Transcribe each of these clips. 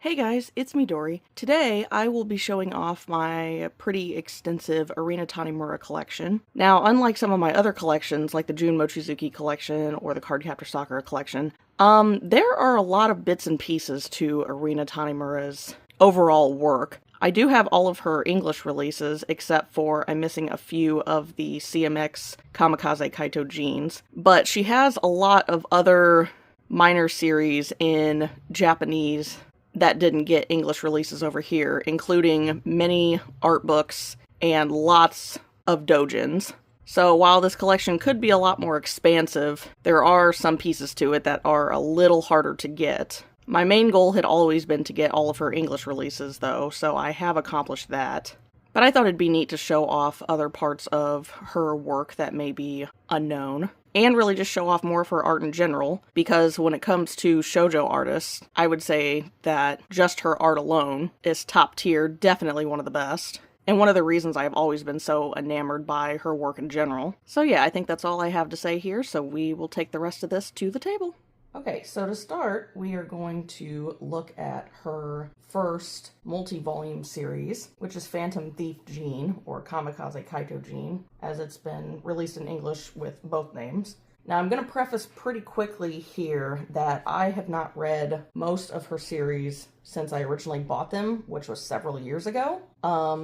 Hey guys, it's me Dory. Today I will be showing off my pretty extensive Arina Tanemura collection. Now, unlike some of my other collections like the Jun Mochizuki collection or the Cardcaptor Sakura collection, there are a lot of bits and pieces to Arina Tanemura's overall work. I do have all of her English releases, except for I'm missing a few of the CMX Kamikaze Kaito jeans, but she has a lot of other minor series in Japanese that didn't get English releases over here, including many art books and lots of doujins. So while this collection could be a lot more expansive, there are some pieces to it that are a little harder to get. My main goal had always been to get all of her English releases though, so I have accomplished that. But I thought it'd be neat to show off other parts of her work that may be unknown. And really just show off more of her art in general, because when it comes to shoujo artists, I would say that just her art alone is top tier, definitely one of the best. And one of the reasons I've always been so enamored by her work in general. So yeah, I think that's all I have to say here, so we will take the rest of this to the table. Okay, so to start, we are going to look at her first multi-volume series, which is Phantom Thief Jean, or Kamikaze Kaito Jean, as it's been released in English with both names. Now, I'm going to preface pretty quickly here that I have not read most of her series since I originally bought them, which was several years ago.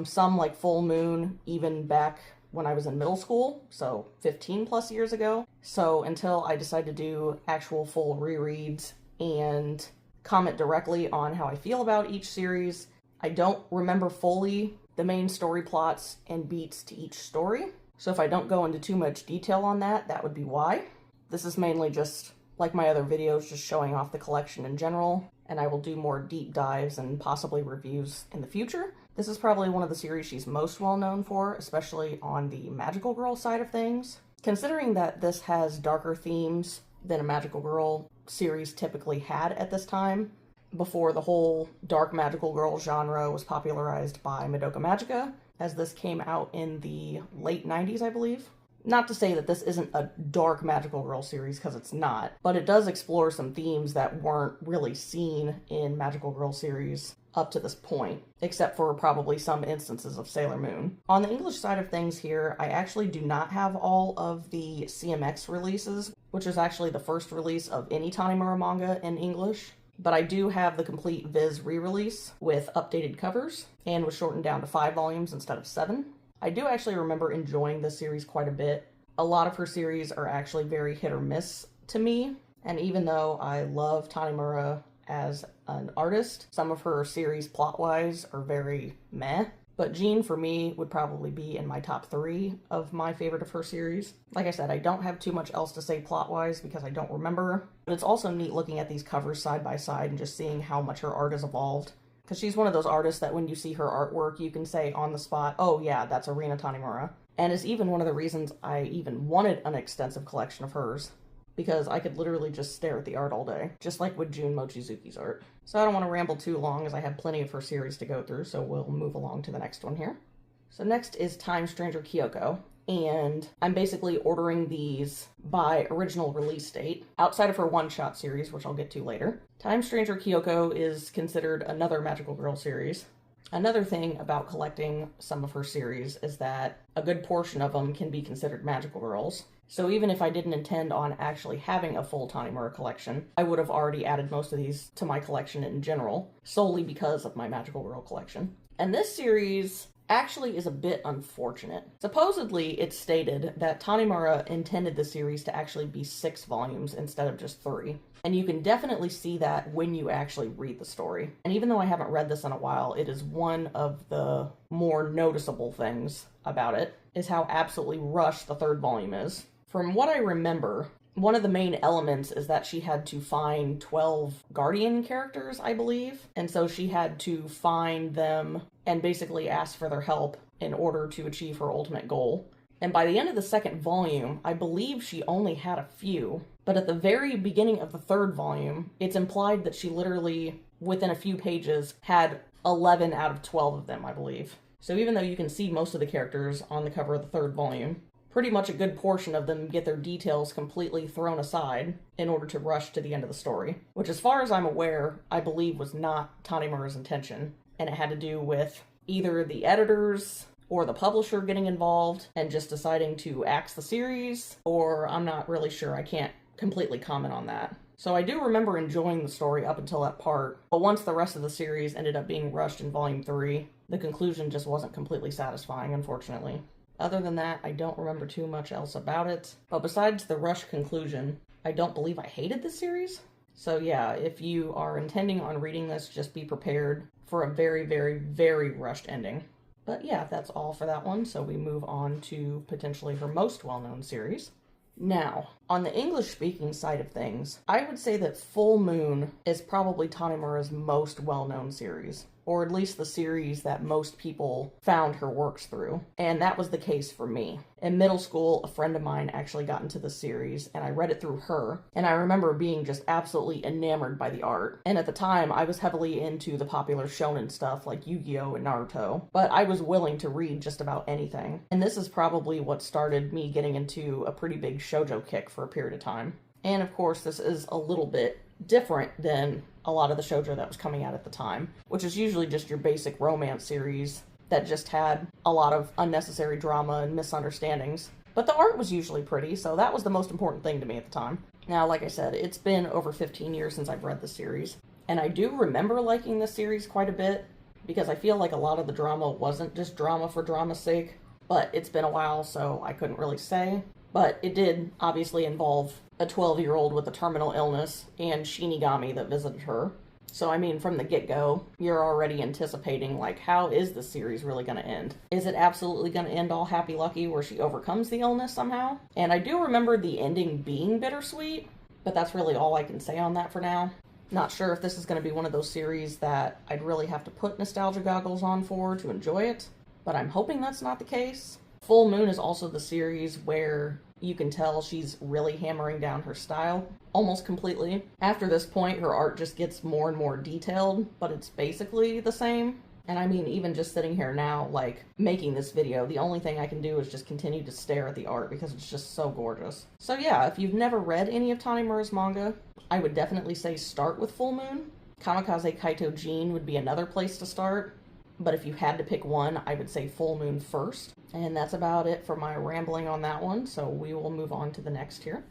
Some like Full Moon, even back when I was in middle school, so 15 plus years ago. So until I decided to do actual full rereads and comment directly on how I feel about each series, I don't remember fully the main story plots and beats to each story. So if I don't go into too much detail on that, that would be why. This is mainly just, like my other videos, just showing off the collection in general, and I will do more deep dives and possibly reviews in the future. This is probably one of the series she's most well known for, especially on the Magical Girl side of things. Considering that this has darker themes than a Magical Girl series typically had at this time, before the whole dark Magical Girl genre was popularized by Madoka Magica, as this came out in the late 90s, I believe. Not to say that this isn't a dark Magical Girl series, because it's not, but it does explore some themes that weren't really seen in Magical Girl series up to this point, except for probably some instances of Sailor Moon. On the English side of things here, I actually do not have all of the CMX releases, which is actually the first release of any Tanemura manga in English, but I do have the complete Viz re-release with updated covers, and was shortened down to 5 volumes instead of 7. I do actually remember enjoying this series quite a bit. A lot of her series are actually very hit or miss to me, and even though I love Tanemura as an artist, some of her series plot-wise are very meh, but Jean for me would probably be in my top 3 of my favorite of her series. Like I said, I don't have too much else to say plot-wise because I don't remember, but it's also neat looking at these covers side by side and just seeing how much her art has evolved. Because she's one of those artists that when you see her artwork, you can say on the spot, oh yeah, that's Arina Tanemura. And it's even one of the reasons I even wanted an extensive collection of hers, because I could literally just stare at the art all day, just like with Jun Mochizuki's art. So I don't want to ramble too long as I have plenty of her series to go through, so we'll move along to the next one here. So next is Time Stranger Kyoko, and I'm basically ordering these by original release date, outside of her one-shot series, which I'll get to later. Time Stranger Kyoko is considered another Magical Girl series. Another thing about collecting some of her series is that a good portion of them can be considered Magical Girls. So even if I didn't intend on actually having a full Tanemura collection, I would have already added most of these to my collection in general, solely because of my Magical Girl collection. And this series actually is a bit unfortunate. Supposedly, it's stated that Tanemura intended the series to actually be 6 volumes instead of just 3. And you can definitely see that when you actually read the story. And even though I haven't read this in a while, it is one of the more noticeable things about it, is how absolutely rushed the 3rd volume is. From what I remember, one of the main elements is that she had to find 12 Guardian characters, I believe. And so she had to find them and basically ask for their help in order to achieve her ultimate goal. And by the end of the 2nd volume, I believe she only had a few. But at the very beginning of the 3rd volume, it's implied that she literally, within a few pages, had 11 out of 12 of them, I believe. So even though you can see most of the characters on the cover of the 3rd volume, pretty much a good portion of them get their details completely thrown aside in order to rush to the end of the story, which as far as I'm aware, I believe was not Tanemura's intention, and it had to do with either the editors or the publisher getting involved and just deciding to axe the series, or I'm not really sure. I can't completely comment on that. So I do remember enjoying the story up until that part, but once the rest of the series ended up being rushed in Volume 3, the conclusion just wasn't completely satisfying, unfortunately. Other than that, I don't remember too much else about it. But besides the rushed conclusion, I don't believe I hated this series. So yeah, if you are intending on reading this, just be prepared for a very, very, very rushed ending. But yeah, that's all for that one, so we move on to potentially her most well-known series. Now, on the English-speaking side of things, I would say that Full Moon is probably Tanemura's most well-known series, or at least the series that most people found her works through, and that was the case for me. In middle school, a friend of mine actually got into the series, and I read it through her, and I remember being just absolutely enamored by the art. And at the time, I was heavily into the popular shonen stuff like Yu-Gi-Oh! And Naruto, but I was willing to read just about anything. And this is probably what started me getting into a pretty big shoujo kick for a period of time. And of course, this is a little bit different than a lot of the shoujo that was coming out at the time, which is usually just your basic romance series that just had a lot of unnecessary drama and misunderstandings. But the art was usually pretty, so that was the most important thing to me at the time. Now, like I said, it's been over 15 years since I've read the series, and I do remember liking this series quite a bit, because I feel like a lot of the drama wasn't just drama for drama's sake, but it's been a while, so I couldn't really say. But it did obviously involve a 12-year-old with a terminal illness and Shinigami that visited her. So, I mean, from the get-go, you're already anticipating, like, how is this series really going to end? Is it absolutely going to end all happy-lucky where she overcomes the illness somehow? And I do remember the ending being bittersweet, but that's really all I can say on that for now. Not sure if this is going to be one of those series that I'd really have to put nostalgia goggles on for to enjoy it, but I'm hoping that's not the case. Full Moon is also the series where you can tell she's really hammering down her style almost completely. After this point, her art just gets more and more detailed, but it's basically the same. And I mean, even just sitting here now, like, making this video, the only thing I can do is just continue to stare at the art because it's just so gorgeous. So yeah, if you've never read any of Tanemura's manga, I would definitely say start with Full Moon. Kamikaze Kaito Jin would be another place to start. But if you had to pick one, I would say Full Moon first. And that's about it for my rambling on that one, so we will move on to the next tier.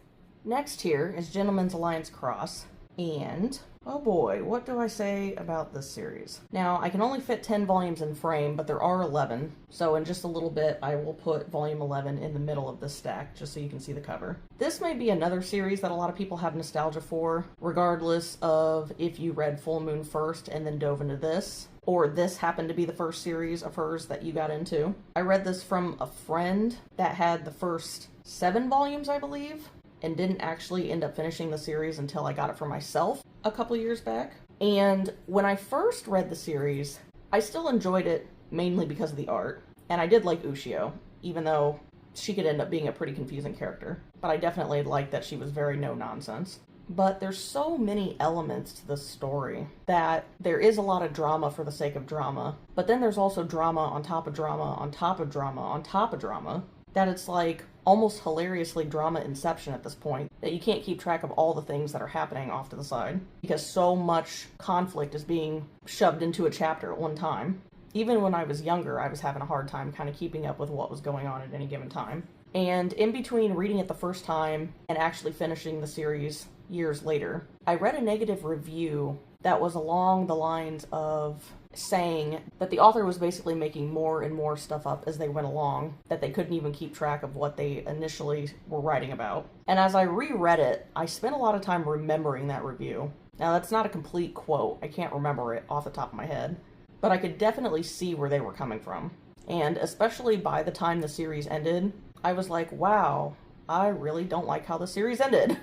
Next tier is Gentleman's Alliance Cross, and oh boy, what do I say about this series? Now, I can only fit 10 volumes in frame, but there are 11, so in just a little bit I will put volume 11 in the middle of this stack, just so you can see the cover. This may be another series that a lot of people have nostalgia for, regardless of if you read Full Moon first and then dove into this, or this happened to be the first series of hers that you got into. I read this from a friend that had the first 7 volumes, I believe, and didn't actually end up finishing the series until I got it for myself a couple years back. And when I first read the series, I still enjoyed it mainly because of the art. And I did like Ushio, even though she could end up being a pretty confusing character. But I definitely liked that she was very no-nonsense. But there's so many elements to this story that there is a lot of drama for the sake of drama. But then there's also drama on top of drama on top of drama on top of drama, that it's like almost hilariously drama inception at this point, that you can't keep track of all the things that are happening off to the side, because so much conflict is being shoved into a chapter at one time. Even when I was younger, I was having a hard time kind of keeping up with what was going on at any given time. And in between reading it the first time and actually finishing the series years later, I read a negative review that was along the lines of saying that the author was basically making more and more stuff up as they went along, that they couldn't even keep track of what they initially were writing about. And as I reread it, I spent a lot of time remembering that review. Now, that's not a complete quote. I can't remember it off the top of my head, but I could definitely see where they were coming from. And especially by the time the series ended, I was like, wow, I really don't like how the series ended.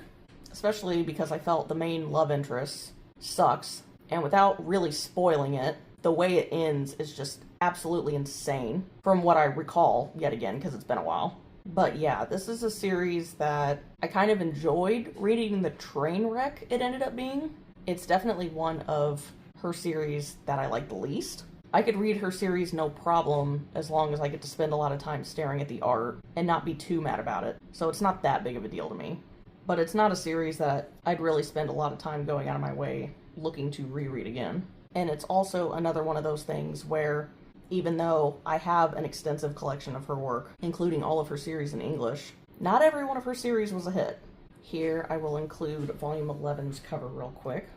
Especially because I felt the main love interest sucks, and without really spoiling it, the way it ends is just absolutely insane, from what I recall, yet again, because it's been a while. But yeah, this is a series that I kind of enjoyed reading the train wreck it ended up being. It's definitely one of her series that I like the least. I could read her series no problem as long as I get to spend a lot of time staring at the art and not be too mad about it. So it's not that big of a deal to me. But it's not a series that I'd really spend a lot of time going out of my way looking to reread again. And it's also another one of those things where, even though I have an extensive collection of her work, including all of her series in English, not every one of her series was a hit. Here I will include Volume 11's cover real quick.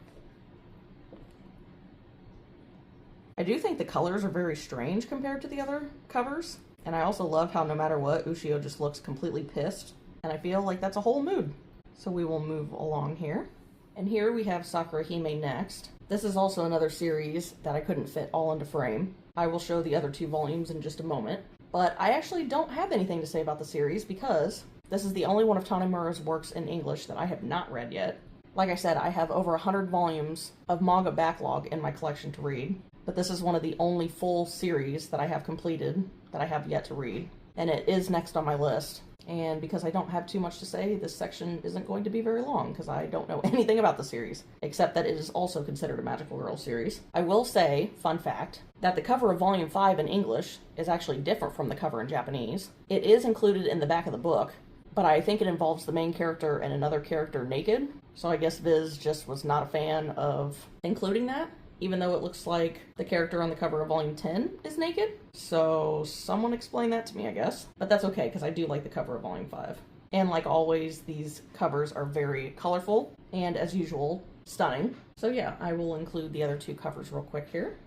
I do think the colors are very strange compared to the other covers, and I also love how no matter what, Ushio just looks completely pissed, and I feel like that's a whole mood. So we will move along here. And here we have Sakura Hime next. This is also another series that I couldn't fit all into frame. I will show the other 2 volumes in just a moment, but I actually don't have anything to say about the series because this is the only one of Tanemura's works in English that I have not read yet. Like I said, I have over 100 volumes of manga backlog in my collection to read, but this is one of the only full series that I have completed that I have yet to read, and it is next on my list. And because I don't have too much to say, this section isn't going to be very long because I don't know anything about the series, except that it is also considered a Magical Girl series. I will say, fun fact, that the cover of Volume 5 in English is actually different from the cover in Japanese. It is included in the back of the book, but I think it involves the main character and another character naked, so I guess Viz just was not a fan of including that, even though it looks like the character on the cover of Volume 10 is naked. So someone explain that to me, I guess. But that's okay, because I do like the cover of Volume 5. And like always, these covers are very colorful, and as usual, stunning. So yeah, I will include the other 2 covers real quick here.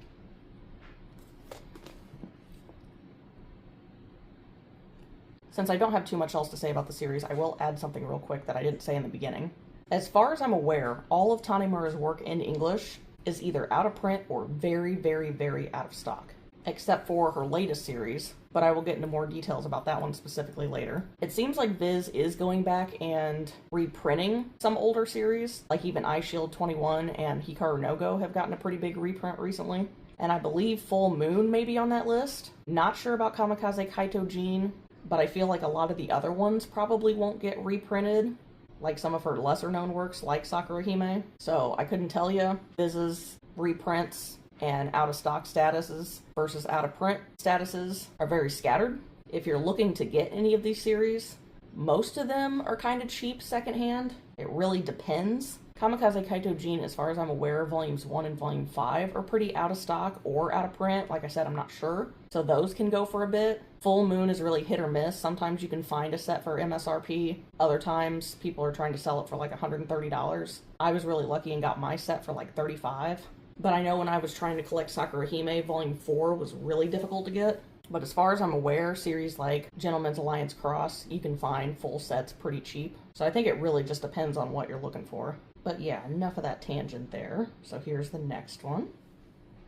Since I don't have too much else to say about the series, I will add something real quick that I didn't say in the beginning. As far as I'm aware, all of Tanemura's work in English is either out of print or very, very, very out of stock, except for her latest series, but I will get into more details about that one specifically later. It seems like Viz is going back and reprinting some older series, like even Eye Shield 21 and Hikaru no Go have gotten a pretty big reprint recently, and I believe Full Moon may be on that list. Not sure about Kamikaze Kaito Jean, but I feel like a lot of the other ones probably won't get reprinted, like some of her lesser-known works, like Sakura Hime. So I couldn't tell you. Viz's reprints and out-of-stock statuses versus out-of-print statuses are very scattered. If you're looking to get any of these series, most of them are kind of cheap secondhand. It really depends. Kamikaze Kaito Jean, as far as I'm aware, Volumes 1 and Volume 5 are pretty out of stock or out of print. Like I said, I'm not sure. So those can go for a bit. Full Moon is really hit or miss. Sometimes you can find a set for MSRP. Other times, people are trying to sell it for like $130. I was really lucky and got my set for like $35. But I know when I was trying to collect Sakura Hime, Volume 4 was really difficult to get. But as far as I'm aware, series like Gentleman's Alliance Cross, you can find full sets pretty cheap. So I think it really just depends on what you're looking for. But yeah, enough of that tangent there. So here's the next one.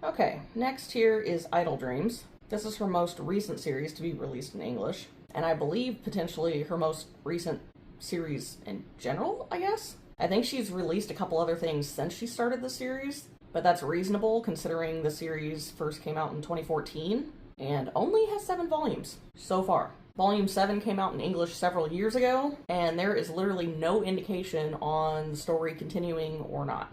Okay, next here is Idle Dreams. This is her most recent series to be released in English, and I believe potentially her most recent series in general, I guess? I think she's released a couple other things since she started the series, but that's reasonable considering the series first came out in 2014, and only has 7 volumes so far. Volume 7 came out in English several years ago, and there is literally no indication on the story continuing or not.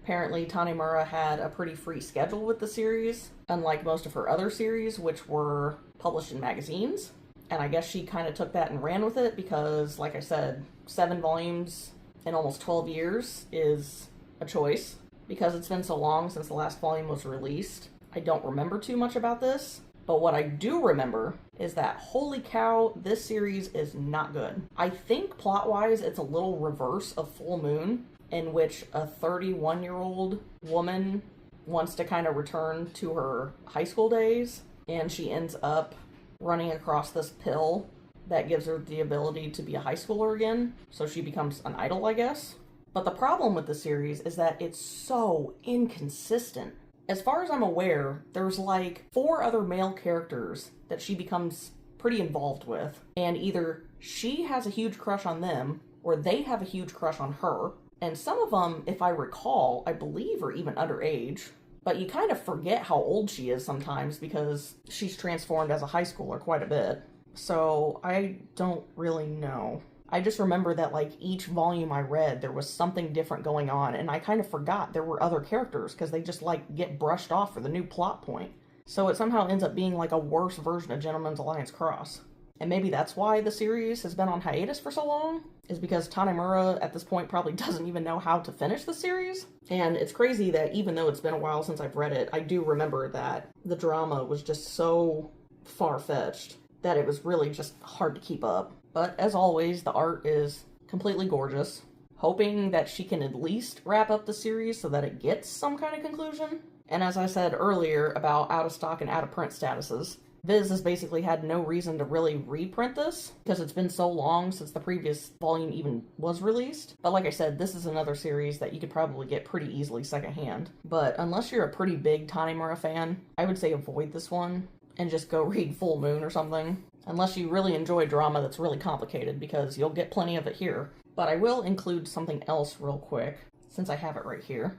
Apparently, Tanemura had a pretty free schedule with the series, unlike most of her other series, which were published in magazines. And I guess she kind of took that and ran with it because, like I said, 7 volumes in almost 12 years is a choice. Because it's been so long since the last volume was released, I don't remember too much about this. But what I do remember is that, holy cow, this series is not good. I think plot-wise it's a little reverse of Full Moon, in which a 31-year-old woman wants to kind of return to her high school days, and she ends up running across this pill that gives her the ability to be a high schooler again, so she becomes an idol, I guess. But the problem with the series is that it's so inconsistent. As far as I'm aware, there's like 4 other male characters that she becomes pretty involved with, and either she has a huge crush on them, or they have a huge crush on her. And some of them, if I recall, I believe are even underage. But you kind of forget how old she is sometimes because she's transformed as a high schooler quite a bit. So I don't really know. I just remember that like each volume I read, there was something different going on. And I kind of forgot there were other characters because they just like get brushed off for the new plot point. So it somehow ends up being like a worse version of Gentleman's Alliance Cross. And maybe that's why the series has been on hiatus for so long, is because Tanemura at this point probably doesn't even know how to finish the series. And it's crazy that even though it's been a while since I've read it, I do remember that the drama was just so far-fetched that it was really just hard to keep up. But as always, the art is completely gorgeous. Hoping that she can at least wrap up the series so that it gets some kind of conclusion. And as I said earlier about out of stock and out of print statuses, Viz has basically had no reason to really reprint this because it's been so long since the previous volume even was released. But like I said, this is another series that you could probably get pretty easily secondhand. But unless you're a pretty big Tanemura fan, I would say avoid this one and just go read Full Moon or something. Unless you really enjoy drama that's really complicated, because you'll get plenty of it here. But I will include something else real quick, since I have it right here.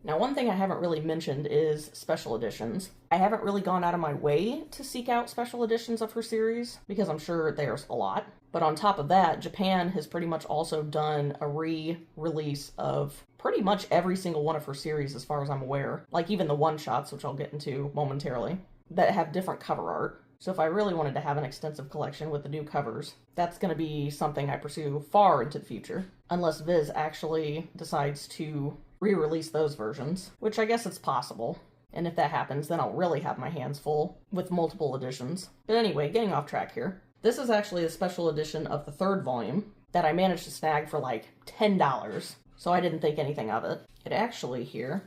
Now, one thing I haven't really mentioned is special editions. I haven't really gone out of my way to seek out special editions of her series, because I'm sure there's a lot. But on top of that, Japan has pretty much also done a re-release of pretty much every single one of her series as far as I'm aware. Like even the one-shots, which I'll get into momentarily, that have different cover art. So if I really wanted to have an extensive collection with the new covers, that's going to be something I pursue far into the future. Unless Viz actually decides to re-release those versions, which I guess it's possible. And if that happens, then I'll really have my hands full with multiple editions. But anyway, getting off track here. This is actually a special edition of the third volume that I managed to snag for like $10, so I didn't think anything of it. It actually here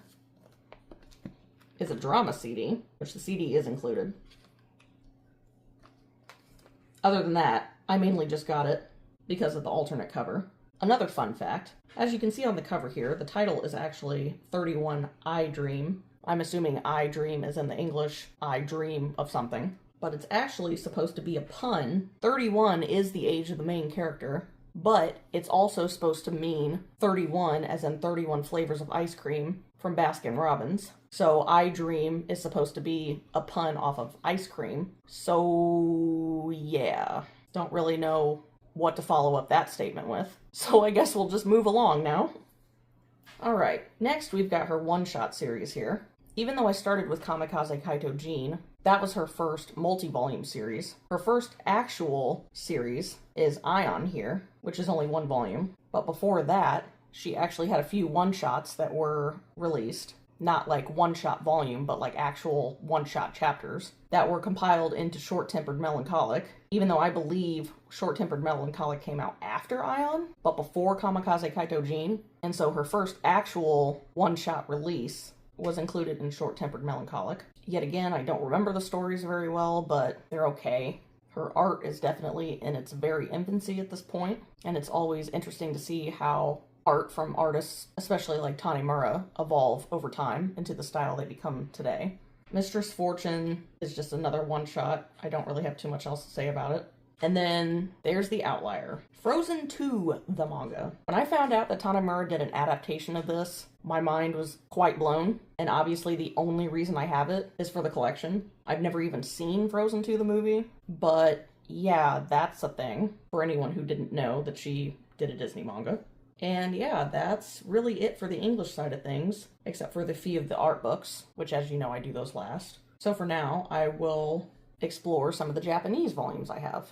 is a drama CD, which the CD is included. Other than that, I mainly just got it because of the alternate cover. Another fun fact, as you can see on the cover here, the title is actually 31 I Dream. I'm assuming I Dream is in the English, I dream of something. But it's actually supposed to be a pun. 31 is the age of the main character, but it's also supposed to mean 31 as in 31 flavors of ice cream from Baskin-Robbins. So I Dream is supposed to be a pun off of ice cream. So yeah, don't really know what to follow up that statement with. So I guess we'll just move along now. Alright, next we've got her one-shot series here. Even though I started with Kamikaze Kaito Jean, that was her first multi-volume series. Her first actual series is Ion here, which is only one volume. But before that, she actually had a few one-shots that were released. Not like one-shot volume, but like actual one-shot chapters that were compiled into Short-Tempered Melancholic, even though I believe Short-Tempered Melancholic came out after Ion, but before Kamikaze Kaito Jean. And so her first actual one-shot release was included in Short-Tempered Melancholic. Yet again, I don't remember the stories very well, but they're okay. Her art is definitely in its very infancy at this point, and it's always interesting to see how art from artists, especially like Tanemura, evolve over time into the style they become today. Mistress Fortune is just another one-shot. I don't really have too much else to say about it. And then there's the outlier. Frozen 2, the manga. When I found out that Tanemura did an adaptation of this, my mind was quite blown. And obviously the only reason I have it is for the collection. I've never even seen Frozen 2, the movie. But yeah, that's a thing for anyone who didn't know that she did a Disney manga. And yeah, that's really it for the English side of things, except for the few of the art books, which as you know I do those last. So for now, I will explore some of the Japanese volumes I have.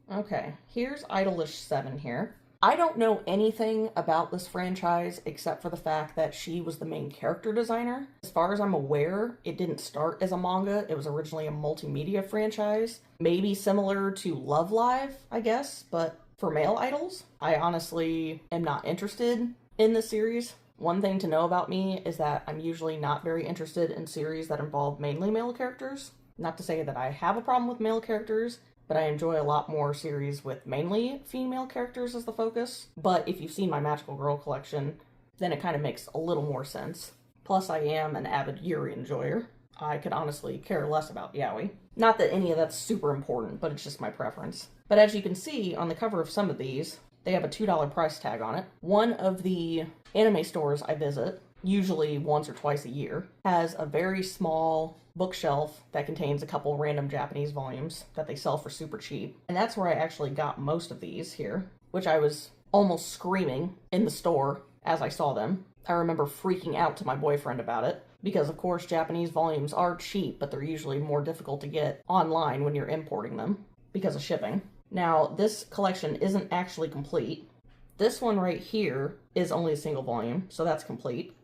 Okay, here's Idolish 7 here. I don't know anything about this franchise except for the fact that she was the main character designer. As far as I'm aware, it didn't start as a manga. It was originally a multimedia franchise. Maybe similar to Love Live, I guess, but for male idols. I honestly am not interested in this series. One thing to know about me is that I'm usually not very interested in series that involve mainly male characters. Not to say that I have a problem with male characters, but I enjoy a lot more series with mainly female characters as the focus. But if you've seen my Magical Girl collection, then it kind of makes a little more sense. Plus, I am an avid Yuri enjoyer. I could honestly care less about yaoi. Not that any of that's super important, but it's just my preference. But as you can see on the cover of some of these, they have a $2 price tag on it. One of the anime stores I visit, usually once or twice a year, has a very small bookshelf that contains a couple random Japanese volumes that they sell for super cheap. And that's where I actually got most of these here, which I was almost screaming in the store as I saw them. I remember freaking out to my boyfriend about it because of course Japanese volumes are cheap, but they're usually more difficult to get online when you're importing them because of shipping. Now, this collection isn't actually complete. This one right here is only a single volume, so that's complete.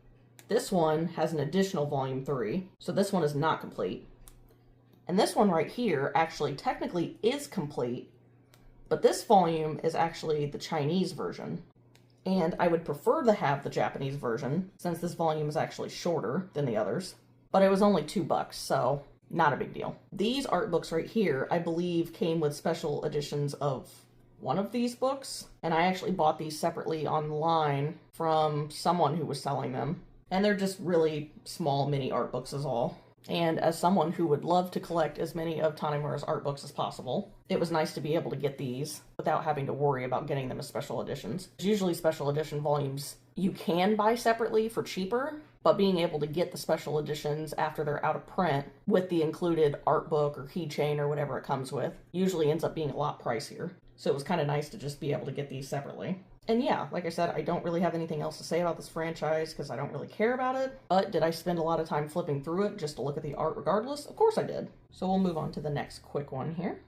This one has an additional volume 3, so this one is not complete. And this one right here actually technically is complete, but this volume is actually the Chinese version. And I would prefer to have the Japanese version, since this volume is actually shorter than the others. But it was only $2, so not a big deal. These art books right here, I believe, came with special editions of one of these books. And I actually bought these separately online from someone who was selling them. And they're just really small mini art books is all. And as someone who would love to collect as many of Tanemura's art books as possible, it was nice to be able to get these without having to worry about getting them as special editions. Usually special edition volumes you can buy separately for cheaper, but being able to get the special editions after they're out of print with the included art book or keychain or whatever it comes with usually ends up being a lot pricier. So it was kind of nice to just be able to get these separately. And yeah, like I said, I don't really have anything else to say about this franchise because I don't really care about it. But did I spend a lot of time flipping through it just to look at the art regardless? Of course I did. So we'll move on to the next quick one here.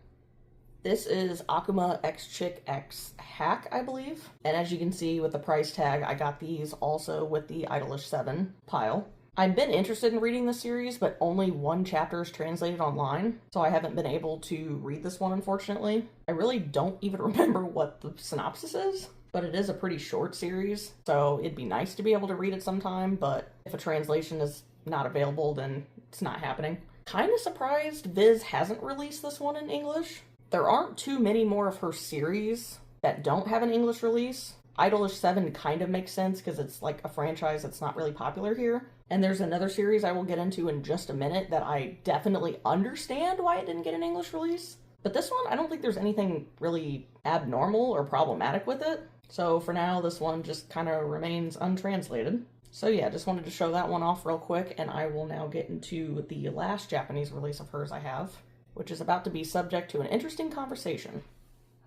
This is Akuma X Chick X Hack, I believe. And as you can see with the price tag, I got these also with the Idolish 7 pile. I've been interested in reading this series, but only one chapter is translated online, so I haven't been able to read this one, unfortunately. I really don't even remember what the synopsis is, but it is a pretty short series, so it'd be nice to be able to read it sometime, but if a translation is not available, then it's not happening. Kind of surprised Viz hasn't released this one in English. There aren't too many more of her series that don't have an English release. Idolish 7 kind of makes sense because it's like a franchise that's not really popular here. And there's another series I will get into in just a minute that I definitely understand why it didn't get an English release. But this one, I don't think there's anything really abnormal or problematic with it. So for now, this one just kind of remains untranslated. So yeah, just wanted to show that one off real quick, and I will now get into the last Japanese release of hers I have, which is about to be subject to an interesting conversation.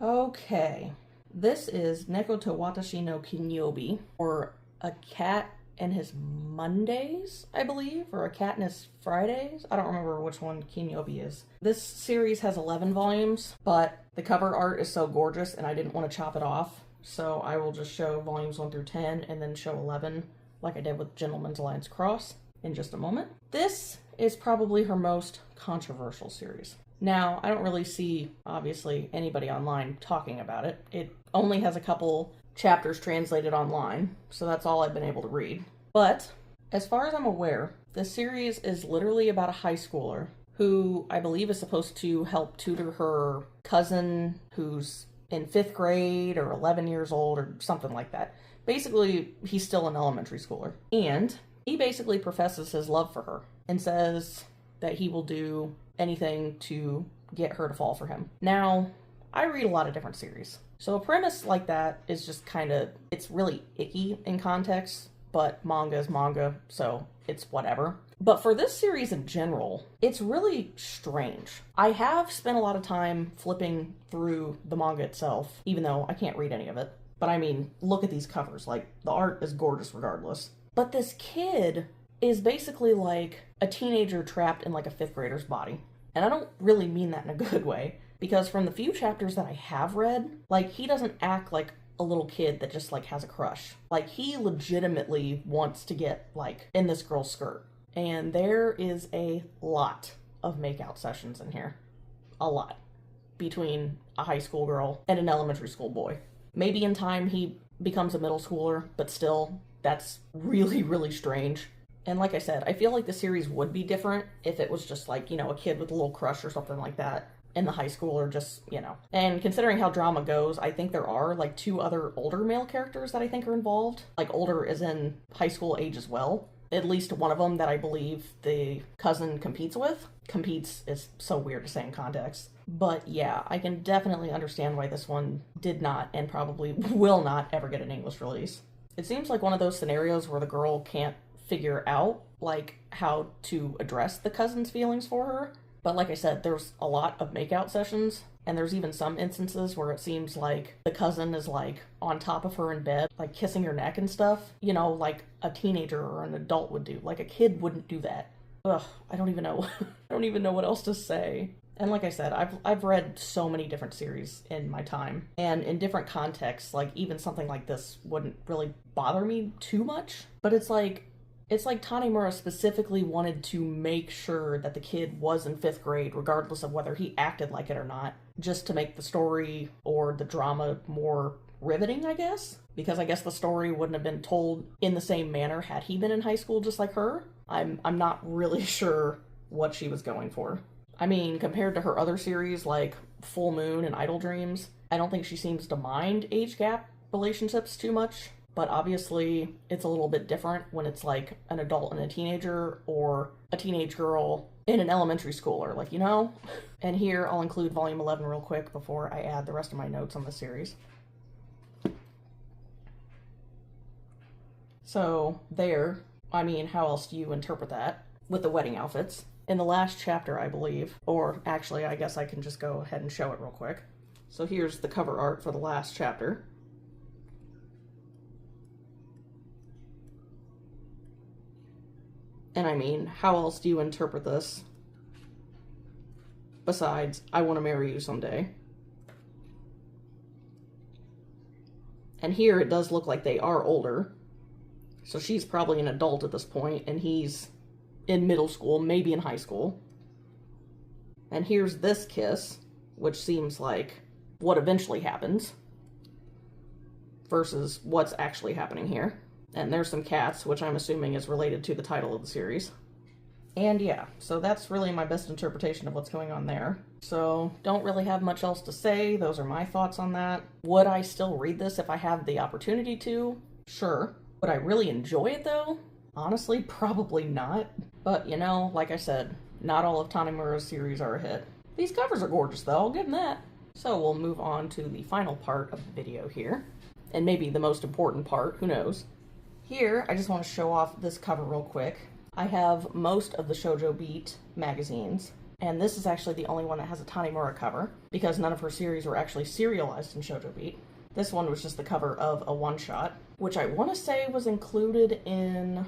Okay, this is Neko to Watashi no Kinyobi, or A Cat and His Mondays, I believe, or A Cat and His Fridays. I don't remember which one Kinyobi is. This series has 11 volumes, but the cover art is so gorgeous and I didn't want to chop it off, so I will just show volumes 1 through 10 and then show 11 like I did with Gentleman's Alliance Cross in just a moment. This is probably her most controversial series. Now, I don't really see, obviously, anybody online talking about it. It only has a couple chapters translated online, so that's all I've been able to read. But, as far as I'm aware, this series is literally about a high schooler who I believe is supposed to help tutor her cousin who's in 5th grade or 11 years old or something like that. Basically, he's still an elementary schooler. And he basically professes his love for her and says that he will do anything to get her to fall for him. Now, I read a lot of different series, so a premise like that is just kind of, it's really icky in context, but manga is manga, so it's whatever. But for this series in general, it's really strange. I have spent a lot of time flipping through the manga itself, even though I can't read any of it. But I mean, look at these covers, like, the art is gorgeous regardless. But this kid is basically like a teenager trapped in like a 5th grader's body. And I don't really mean that in a good way, because from the few chapters that I have read, like, he doesn't act like a little kid that just like has a crush. Like, he legitimately wants to get like in this girl's skirt. And there is a lot of makeout sessions in here. A lot. Between a high school girl and an elementary school boy. Maybe in time he becomes a middle schooler, but still, that's really, really strange. And like I said, I feel like the series would be different if it was just like, you know, a kid with a little crush or something like that in the high school, or just, you know. And considering how drama goes, I think there are like 2 other older male characters that I think are involved. Like, older as in high school age as well. At least one of them that I believe the cousin competes with. Competes is so weird to say in context. But yeah, I can definitely understand why this one did not and probably will not ever get an English release. It seems like one of those scenarios where the girl can't figure out like how to address the cousin's feelings for her. But like I said, there's a lot of makeout sessions, and there's even some instances where it seems like the cousin is like on top of her in bed, like kissing her neck and stuff, you know, like a teenager or an adult would do. Like a kid wouldn't do that. Ugh, I don't even know. I don't even know what else to say. And like I said, I've read so many different series in my time, and in different contexts, like even something like this wouldn't really bother me too much. But it's like Tanemura specifically wanted to make sure that the kid was in 5th grade, regardless of whether he acted like it or not, just to make the story or the drama more riveting, I guess. Because I guess the story wouldn't have been told in the same manner had he been in high school just like her. I'm not really sure what she was going for. I mean, compared to her other series like Full Moon and Idle Dreams, I don't think she seems to mind age gap relationships too much. But obviously, it's a little bit different when it's like an adult and a teenager, or a teenage girl in an elementary schooler, like, you know? And here, I'll include volume 11 real quick before I add the rest of my notes on the series. So, there, I mean, how else do you interpret that? With the wedding outfits. In the last chapter, I believe, or actually, I guess I can just go ahead and show it real quick. So here's the cover art for the last chapter. And I mean, how else do you interpret this besides, I want to marry you someday? And here it does look like they are older. So she's probably an adult at this point, and he's in middle school, maybe in high school. And here's this kiss, which seems like what eventually happens versus what's actually happening here. And there's some cats, which I'm assuming is related to the title of the series. And yeah, so that's really my best interpretation of what's going on there. So don't really have much else to say. Those are my thoughts on that. Would I still read this if I have the opportunity to? Sure. Would I really enjoy it though? Honestly, probably not. But you know, like I said, not all of Tanemura's series are a hit. These covers are gorgeous though, I'll give them that. So we'll move on to the final part of the video here. And maybe the most important part, who knows. Here, I just want to show off this cover real quick. I have most of the Shoujo Beat magazines, and this is actually the only one that has a Tanemura cover, because none of her series were actually serialized in Shoujo Beat. This one was just the cover of a one-shot, which I want to say was included in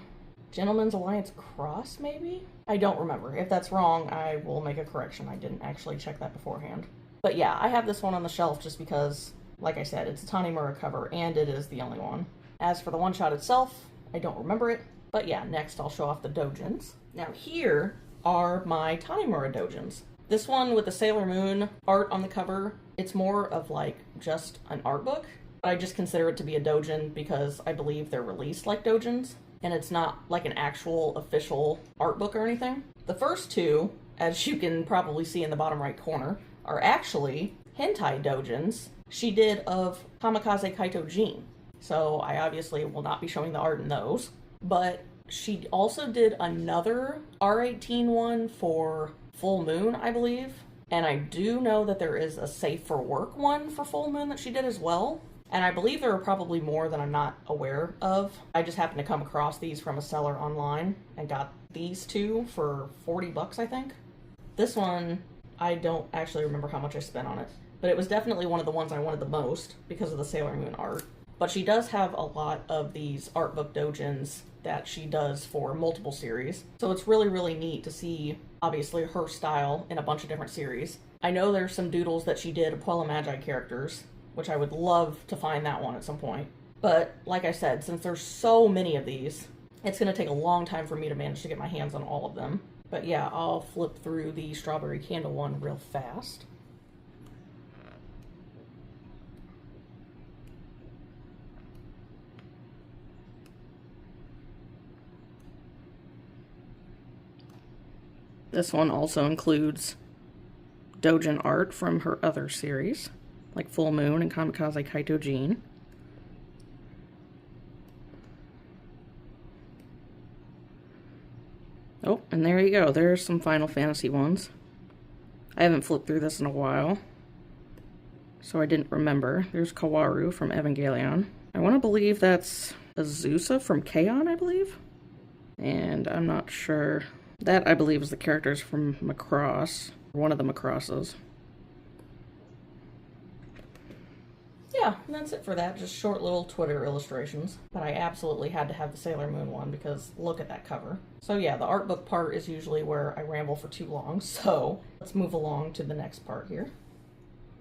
Gentleman's Alliance Cross, maybe? I don't remember. If that's wrong, I will make a correction. I didn't actually check that beforehand. But yeah, I have this one on the shelf just because, like I said, it's a Tanemura cover, and it is the only one. As for the one-shot itself, I don't remember it. But yeah, next I'll show off the doujins. Now here are my Tanemura doujins. This one with the Sailor Moon art on the cover, it's more of like just an art book. But I just consider it to be a doujin because I believe they're released like doujins. And it's not like an actual official art book or anything. The first two, as you can probably see in the bottom right corner, are actually hentai doujins she did of Kamikaze Kaito Jin. So I obviously will not be showing the art in those. But she also did another R18 one for Full Moon, I believe. And I do know that there is a Safe for Work one for Full Moon that she did as well. And I believe there are probably more that I'm not aware of. I just happened to come across these from a seller online and got these two for 40 bucks, I think. This one, I don't actually remember how much I spent on it. But it was definitely one of the ones I wanted the most because of the Sailor Moon art. But she does have a lot of these art book doujins that she does for multiple series. So it's really, really neat to see, obviously, her style in a bunch of different series. I know there's some doodles that she did of Puella Magi characters, which I would love to find that one at some point. But, like I said, since there's so many of these, it's going to take a long time for me to manage to get my hands on all of them. But yeah, I'll flip through the Strawberry Candle one real fast. This one also includes doujin art from her other series, like Full Moon and Kamikaze Kaito Jin. Oh, and there you go. There's some Final Fantasy ones. I haven't flipped through this in a while, so I didn't remember. There's Kawaru from Evangelion. I want to believe that's Azusa from K-On!, I believe? And I'm not sure That, I believe, is the characters from Macross, one of the Macrosses. Yeah, and that's it for that. Just short little Twitter illustrations. But I absolutely had to have the Sailor Moon one because look at that cover. So yeah, the art book part is usually where I ramble for too long, so let's move along to the next part here.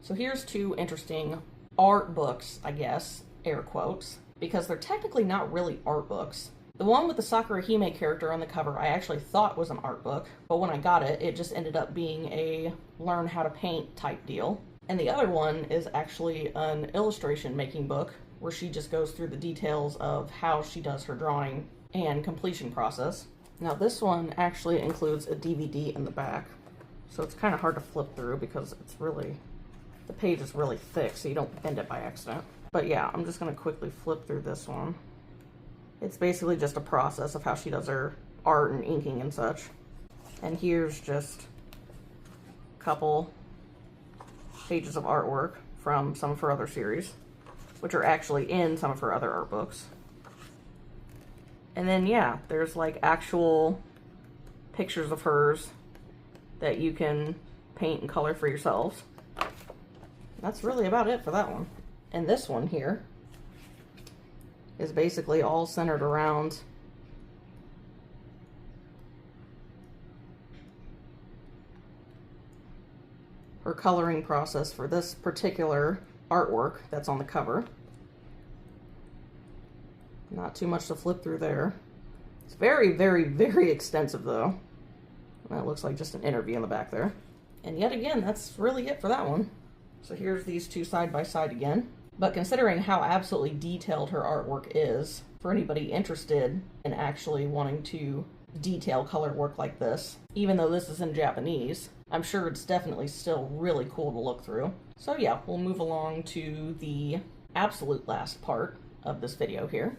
So here's two interesting art books, I guess, air quotes, because they're technically not really art books. The one with the Sakura Hime character on the cover I actually thought was an art book, but when I got it, it just ended up being a learn how to paint type deal. And the other one is actually an illustration making book where she just goes through the details of how she does her drawing and completion process. Now this one actually includes a DVD in the back, so it's kind of hard to flip through because the page is really thick, so you don't bend it by accident. But yeah, I'm just going to quickly flip through this one. It's basically just a process of how she does her art and inking and such. And here's just a couple pages of artwork from some of her other series, which are actually in some of her other art books. And then yeah, there's like actual pictures of hers that you can paint and color for yourselves. That's really about it for that one. And this one here is basically all centered around her coloring process for this particular artwork that's on the cover. Not too much to flip through there. It's very, very, very extensive though. That looks like just an interview in the back there. And yet again, that's really it for that one. So here's these two side by side again. But considering how absolutely detailed her artwork is, for anybody interested in actually wanting to detail color work like this, even though this is in Japanese, I'm sure it's definitely still really cool to look through. So yeah, we'll move along to the absolute last part of this video here.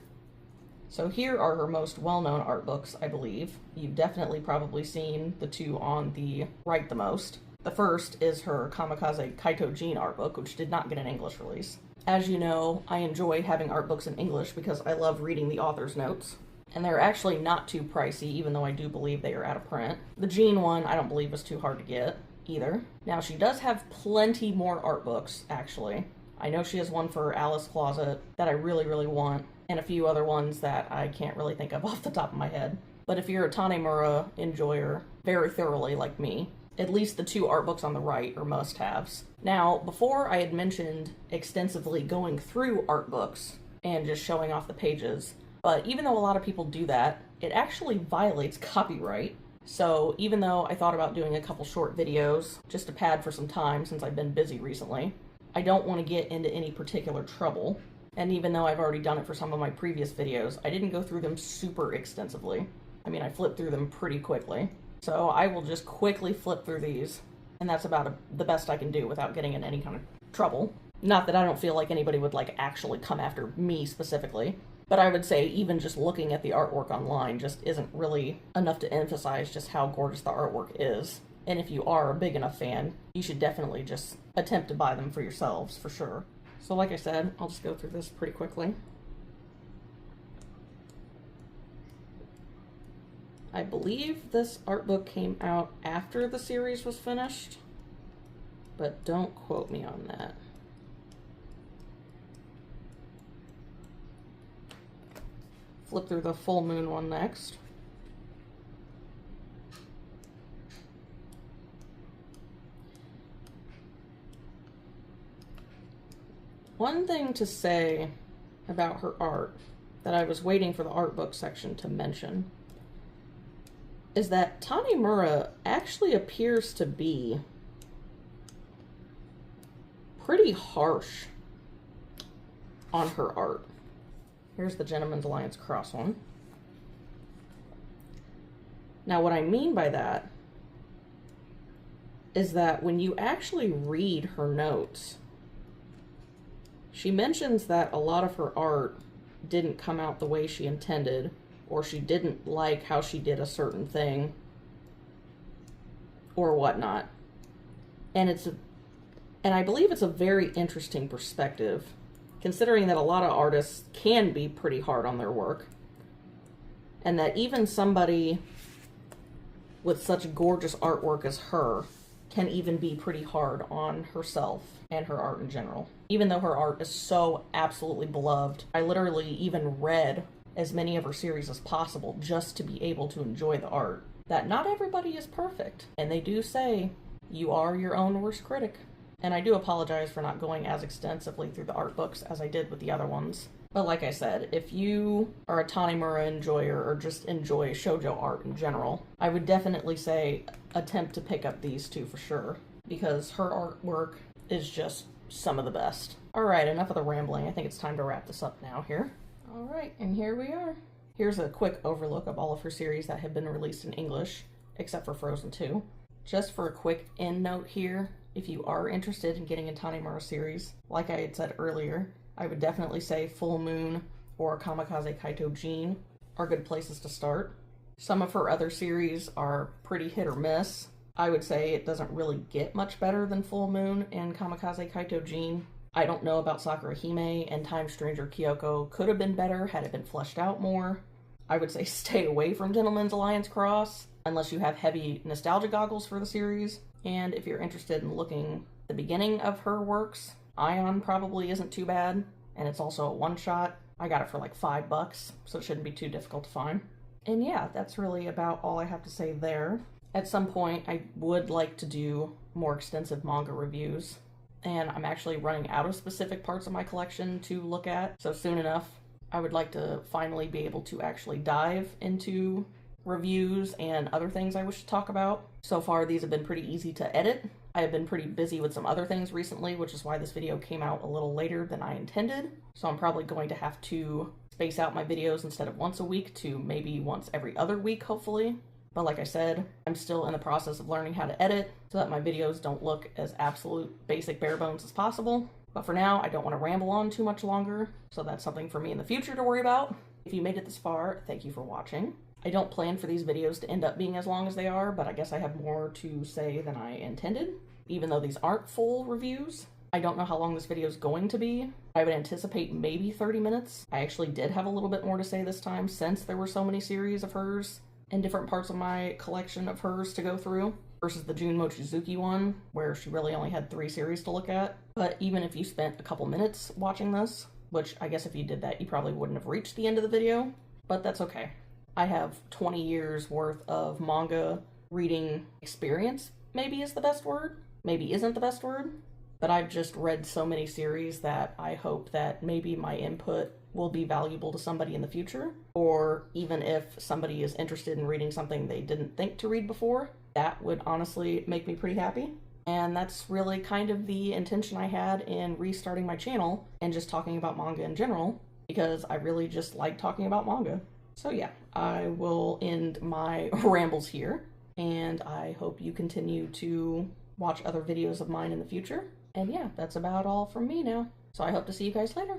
So here are her most well-known art books, I believe. You've definitely probably seen the two on the right the most. The first is her Kamikaze Kaito Jin art book, which did not get an English release. As you know, I enjoy having art books in English because I love reading the author's notes. And they're actually not too pricey, even though I do believe they are out of print. The Jean one, I don't believe was too hard to get, either. Now, she does have plenty more art books, actually. I know she has one for Alice Closet that I really, really want, and a few other ones that I can't really think of off the top of my head. But if you're a Tanemura enjoyer very thoroughly like me, at least the two art books on the right are must-haves. Now, before I had mentioned extensively going through art books and just showing off the pages, but even though a lot of people do that, it actually violates copyright. So even though I thought about doing a couple short videos just to pad for some time since I've been busy recently, I don't want to get into any particular trouble. And even though I've already done it for some of my previous videos, I didn't go through them super extensively. I mean, I flipped through them pretty quickly. So I will just quickly flip through these, and that's about the best I can do without getting in any kind of trouble. Not that I don't feel like anybody would like actually come after me specifically, but I would say even just looking at the artwork online just isn't really enough to emphasize just how gorgeous the artwork is. And if you are a big enough fan, you should definitely just attempt to buy them for yourselves, for sure. So like I said, I'll just go through this pretty quickly. I believe this art book came out after the series was finished, but don't quote me on that. Flip through the full moon one next. One thing to say about her art that I was waiting for the art book section to mention is that Tanemura actually appears to be pretty harsh on her art. Here's the Gentleman's Alliance Cross one. Now what I mean by that is that when you actually read her notes, she mentions that a lot of her art didn't come out the way she intended, or she didn't like how she did a certain thing, or whatnot. And I believe it's a very interesting perspective, considering that a lot of artists can be pretty hard on their work, and that even somebody with such gorgeous artwork as her can even be pretty hard on herself and her art in general. Even though her art is so absolutely beloved, I literally even read as many of her series as possible just to be able to enjoy the art. That not everybody is perfect, and they do say you are your own worst critic. And I do apologize for not going as extensively through the art books as I did with the other ones. But like I said, if you are a Tanemura enjoyer or just enjoy shoujo art in general, I would definitely say attempt to pick up these two for sure, because her artwork is just some of the best. Alright, enough of the rambling. I think it's time to wrap this up now here. Alright, and here we are. Here's a quick overlook of all of her series that have been released in English, except for Frozen 2. Just for a quick end note here, if you are interested in getting a Tanemura series, like I had said earlier, I would definitely say Full Moon or Kamikaze Kaito Jean are good places to start. Some of her other series are pretty hit or miss. I would say it doesn't really get much better than Full Moon and Kamikaze Kaito Jean. I don't know about Sakura Hime and Time Stranger Kyoko could have been better had it been fleshed out more. I would say stay away from Gentleman's Alliance Cross unless you have heavy nostalgia goggles for the series. And if you're interested in looking at the beginning of her works, Ion probably isn't too bad, and it's also a one-shot. I got it for like $5, so it shouldn't be too difficult to find. And yeah, that's really about all I have to say there. At some point, I would like to do more extensive manga reviews, and I'm actually running out of specific parts of my collection to look at, so soon enough, I would like to finally be able to actually dive into reviews and other things I wish to talk about. So far, these have been pretty easy to edit. I have been pretty busy with some other things recently, which is why this video came out a little later than I intended. So I'm probably going to have to space out my videos instead of once a week to maybe once every other week, hopefully. But like I said, I'm still in the process of learning how to edit so that my videos don't look as absolute basic bare bones as possible. But for now, I don't want to ramble on too much longer, so that's something for me in the future to worry about. If you made it this far, thank you for watching. I don't plan for these videos to end up being as long as they are, but I guess I have more to say than I intended, even though these aren't full reviews. I don't know how long this video is going to be. I would anticipate maybe 30 minutes. I actually did have a little bit more to say this time since there were so many series of hers and different parts of my collection of hers to go through versus the Jun Mochizuki one, where she really only had 3 series to look at. But even if you spent a couple minutes watching this, which I guess if you did that, you probably wouldn't have reached the end of the video, but that's okay. I have 20 years worth of manga reading experience, maybe is the best word, maybe isn't the best word, but I've just read so many series that I hope that maybe my input will be valuable to somebody in the future, or even if somebody is interested in reading something they didn't think to read before, that would honestly make me pretty happy. And that's really kind of the intention I had in restarting my channel and just talking about manga in general, because I really just like talking about manga. So yeah, I will end my rambles here, and I hope you continue to watch other videos of mine in the future. And yeah, that's about all from me now. So I hope to see you guys later.